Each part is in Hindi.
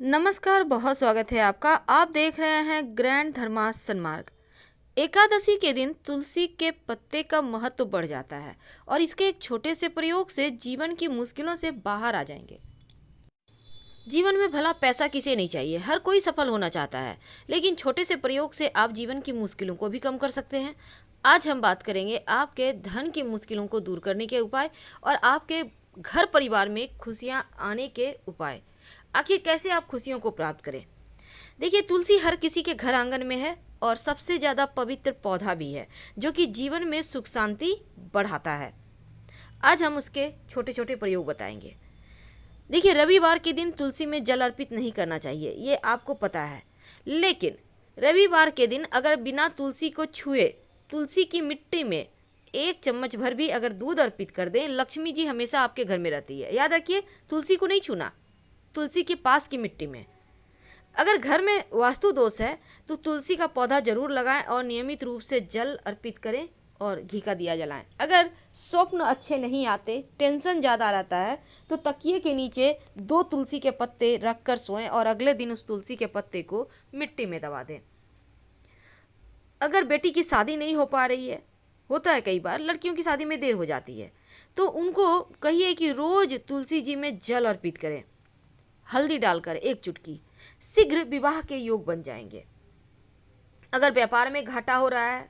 नमस्कार, बहुत स्वागत है आपका। आप देख रहे हैं ग्रैंड धर्मास सन्मार्ग। एकादशी के दिन तुलसी के पत्ते का महत्व बढ़ जाता है और इसके एक छोटे से प्रयोग से जीवन की मुश्किलों से बाहर आ जाएंगे। जीवन में भला पैसा किसे नहीं चाहिए, हर कोई सफल होना चाहता है, लेकिन छोटे से प्रयोग से आप जीवन की मुश्किलों को भी कम कर सकते हैं। आज हम बात करेंगे आपके धन की मुश्किलों को दूर करने के उपाय और आपके घर परिवार में खुशियां आने के उपाय। आखिर कैसे आप खुशियों को प्राप्त करें। देखिए, तुलसी हर किसी के घर आंगन में है और सबसे ज़्यादा पवित्र पौधा भी है जो कि जीवन में सुख शांति बढ़ाता है। आज हम उसके छोटे छोटे प्रयोग बताएंगे। देखिए, रविवार के दिन तुलसी में जल अर्पित नहीं करना चाहिए, ये आपको पता है, लेकिन रविवार के दिन अगर बिना तुलसी को छुए तुलसी की मिट्टी में 1 चम्मच भर भी अगर दूध अर्पित कर दें, लक्ष्मी जी हमेशा आपके घर में रहती है। याद रखिए, तुलसी को नहीं छूना, तुलसी के पास की मिट्टी में। अगर घर में वास्तु दोष है तो तुलसी का पौधा जरूर लगाएं और नियमित रूप से जल अर्पित करें और घी का दिया जलाएं। अगर स्वप्न अच्छे नहीं आते, टेंशन ज़्यादा रहता है, तो तकिए के नीचे 2 तुलसी के पत्ते रखकर सोएं और अगले दिन उस तुलसी के पत्ते को मिट्टी में दबा दें। अगर बेटी की शादी नहीं हो पा रही है, होता है कई बार लड़कियों की शादी में देर हो जाती है, तो उनको कहिए कि रोज तुलसी जी में जल अर्पित करें, हल्दी डालकर 1 चुटकी। शीघ्र विवाह के योग बन जाएंगे। अगर व्यापार में घाटा हो रहा है,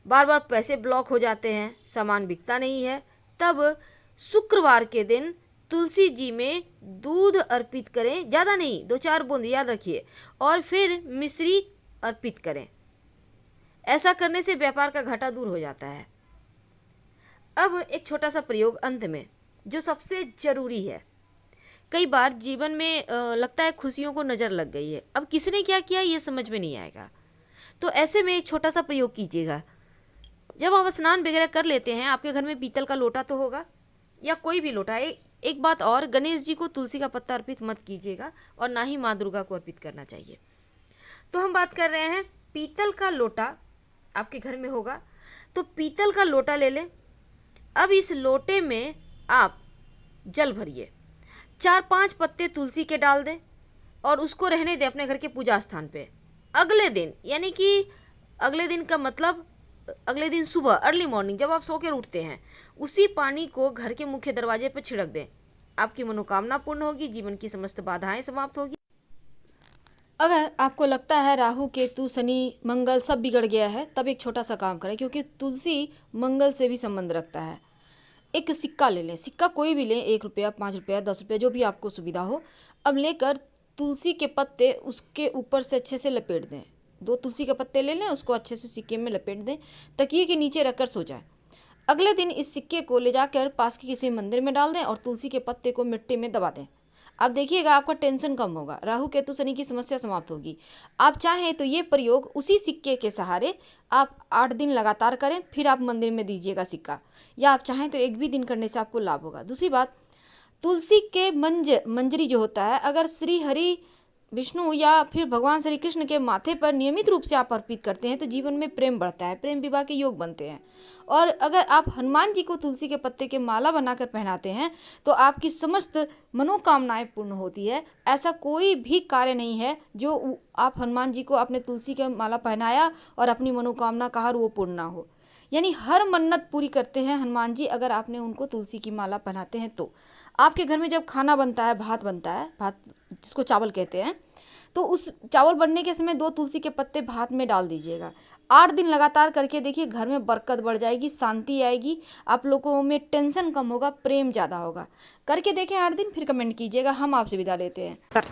बार बार पैसे ब्लॉक हो जाते हैं, सामान बिकता नहीं है, तब शुक्रवार के दिन तुलसी जी में दूध अर्पित करें, ज़्यादा नहीं, 2-4 बूंद, याद रखिए, और फिर मिश्री अर्पित करें। ऐसा करने से व्यापार का घाटा दूर हो जाता है। अब एक छोटा सा प्रयोग अंत में, जो सबसे जरूरी है। कई बार जीवन में लगता है खुशियों को नज़र लग गई है, अब किसने क्या किया ये समझ में नहीं आएगा, तो ऐसे में एक छोटा सा प्रयोग कीजिएगा। जब आप स्नान वगैरह कर लेते हैं, आपके घर में पीतल का लोटा तो होगा या कोई भी लोटा। एक बात और, गणेश जी को तुलसी का पत्ता अर्पित मत कीजिएगा और ना ही माँ दुर्गा को अर्पित करना चाहिए। तो हम बात कर रहे हैं, पीतल का लोटा आपके घर में होगा तो पीतल का लोटा ले लें। अब इस लोटे में आप जल भरिए, 4-5 पत्ते तुलसी के डाल दें और उसको रहने दें अपने घर के पूजा स्थान पे। अगले दिन, यानी कि अगले दिन का मतलब अगले दिन सुबह अर्ली मॉर्निंग जब आप सो कर उठते हैं, उसी पानी को घर के मुख्य दरवाजे पर छिड़क दें। आपकी मनोकामना पूर्ण होगी, जीवन की समस्त बाधाएं समाप्त होगी। अगर आपको लगता है राहु केतु शनि मंगल सब बिगड़ गया है, तब एक छोटा सा काम करें, क्योंकि तुलसी मंगल से भी संबंध रखता है। एक सिक्का ले लें, सिक्का कोई भी लें, 1 रुपया, 5 रुपया, 10 रुपया, जो भी आपको सुविधा हो। अब लेकर तुलसी के पत्ते उसके ऊपर से अच्छे से लपेट दें। 2 तुलसी के पत्ते ले लें, उसको अच्छे से सिक्के में लपेट दें, तकिए के नीचे रखकर सो जाए। अगले दिन इस सिक्के को ले जाकर पास के किसी मंदिर में डाल दें और तुलसी के पत्ते को मिट्टी में दबा दें। आप देखिएगा, आपका टेंशन कम होगा, राहु केतु शनि की समस्या समाप्त होगी। आप चाहें तो ये प्रयोग उसी सिक्के के सहारे आप 8 दिन लगातार करें, फिर आप मंदिर में दीजिएगा सिक्का, या आप चाहें तो एक भी दिन करने से आपको लाभ होगा। दूसरी बात, तुलसी के मंजरी जो होता है, अगर श्री हरि विष्णु या फिर भगवान श्री कृष्ण के माथे पर नियमित रूप से आप अर्पित करते हैं तो जीवन में प्रेम बढ़ता है, प्रेम विवाह के योग बनते हैं। और अगर आप हनुमान जी को तुलसी के पत्ते के माला बनाकर पहनाते हैं तो आपकी समस्त मनोकामनाएं पूर्ण होती है। ऐसा कोई भी कार्य नहीं है जो आप हनुमान जी को आपने तुलसी का माला पहनाया और अपनी मनोकामना कहा वो पूर्ण ना हो। यानी हर मन्नत पूरी करते हैं हनुमान जी, अगर आपने उनको तुलसी की माला पहनाते हैं तो। आपके घर में जब खाना बनता है, भात बनता है, भात जिसको चावल कहते हैं, तो उस चावल बनने के समय 2 तुलसी के पत्ते भात में डाल दीजिएगा। 8 दिन लगातार करके देखिए, घर में बरकत बढ़ जाएगी, शांति आएगी, आप लोगों में टेंशन कम होगा, प्रेम ज़्यादा होगा। करके देखें 8 दिन, फिर कमेंट कीजिएगा। हम आपसे विदा लेते हैं। सर